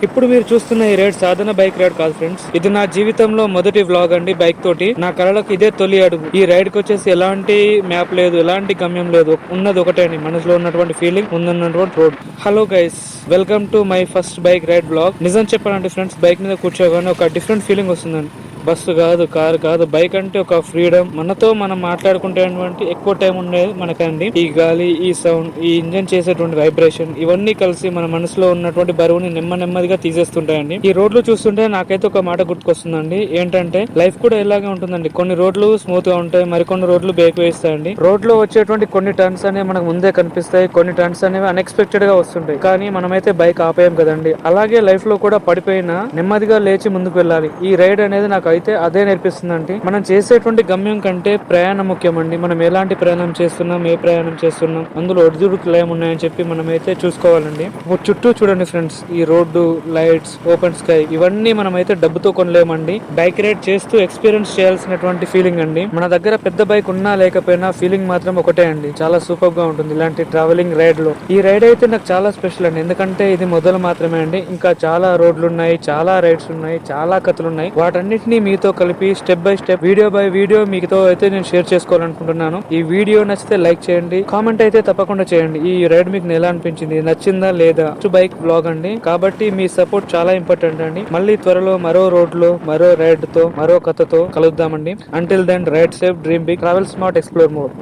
ఇప్పుడు మీరు చూస్తున్న ఈ రైడ్ సాధారణ బైక్ రైడ్ కాదు ఫ్రెండ్స్. ఇది నా జీవితంలో మొదటి వ్లాగ్ అండి. బైక్ తోటి నా కళలకు ఇదే తొలి అడుగు. ఈ రైడ్ కి వచ్చేసి ఎలాంటి మ్యాప్ లేదు, ఎలాంటి గమ్యం లేదు. ఉన్నది ఒకటే అండి, మనసులో ఉన్నటువంటి ఫీలింగ్, ముందున్నటువంటి road. Hello guys, welcome to my first bike ride vlog. నిజం చెప్పాలంటే ఫ్రెండ్స్, బైక్ మీద కూర్చోగానే ఒక డిఫరెంట్ ఫీలింగ్ వస్తుందండి. బస్సు కాదు, కారు కాదు, బైక్ అంటే ఒక ఫ్రీడమ్. మనతో మనం మాట్లాడుకుంటేటువంటి ఎక్కువ టైం ఉండేది మనకండి. ఈ గాలి, ఈ సౌండ్, ఈ ఇంజన్ చేసేటువంటి వైబ్రేషన్, ఇవన్నీ కలిసి మన మనసులో ఉన్నటువంటి బరువుని నెమ్మదిగా తీసేస్తుంటాయండి. ఈ రోడ్లు చూస్తుంటే నాకైతే ఒక మాట గుర్తుకొస్తుందండి. ఏంటంటే లైఫ్ కూడా ఇలాగే ఉంటుందండి. కొన్ని రోడ్లు స్మూత్ గా ఉంటాయి, మరికొన్ని రోడ్లు బ్రేక్ వేస్తాయండి. రోడ్ లో వచ్చేటువంటి కొన్ని టర్న్స్ అనేవి మనకు ముందే కనిపిస్తాయి, కొన్ని టర్న్స్ అనేవి అన్ఎక్స్పెక్టెడ్ గా వస్తుంటాయి. కానీ మనమైతే బైక్ ఆపేయం కదండి. అలాగే లైఫ్ లో కూడా పడిపోయినా నెమ్మదిగా లేచి ముందుకు వెళ్ళాలి. ఈ రైడ్ అనేది నాకు అయితే అదే నేర్పిస్తుందండి. మనం చేసేటువంటి గమ్యం కంటే ప్రయాణం ముఖ్యమండి. మనం ఎలాంటి ప్రయాణం చేస్తున్నాం, ఏ ప్రయాణం చేస్తున్నాం, అందులో ఒడిదుడుకులు ఏమున్నాయని చెప్పి మనం అయితే చూసుకోవాలండి. చుట్టూ చూడండి ఫ్రెండ్స్, ఈ రోడ్డు, లైట్స్, ఓపెన్ స్కై, ఇవన్నీ మనం అయితే డబ్బుతో కొనలేమండి. బైక్ రైడ్ చేస్తూ ఎక్స్పీరియన్స్ చేయాల్సినటువంటి ఫీలింగ్ అండి. మన దగ్గర పెద్ద బైక్ ఉన్నా లేకపోయినా ఫీలింగ్ మాత్రం ఒకటే అండి. చాలా సూపర్ గా ఉంటుంది ఇలాంటి ట్రావెలింగ్ రైడ్ లో. ఈ రైడ్ అయితే నాకు చాలా స్పెషల్ అండి, ఎందుకంటే ఇది మొదలు మాత్రమే అండి. ఇంకా చాలా రోడ్లు ఉన్నాయి, చాలా రైడ్స్ ఉన్నాయి, చాలా కథలు ఉన్నాయి. వాటన్నిటిని మీతో కలిపి step by step, video by video మీతో అయితే నేను షేర్ చేసుకోవాలనుకుంటున్నాను. ఈ వీడియో నచ్చితే లైక్ చేయండి, కామెంట్ అయితే తప్పకుండా చేయండి. ఈ రైడ్ మీకు ఎలా అనిపించింది, నచ్చిందా లేదా? బైక్ బ్లాగ్ అండి, కాబట్టి మీ సపోర్ట్ చాలా ఇంపార్టెంట్ అండి. మళ్ళీ త్వరలో మరో రోడ్ లో, మరో రైడ్ తో, మరో కథతో కలుద్దామండి. Until then, ride safe, dream big, travel smart, explore more.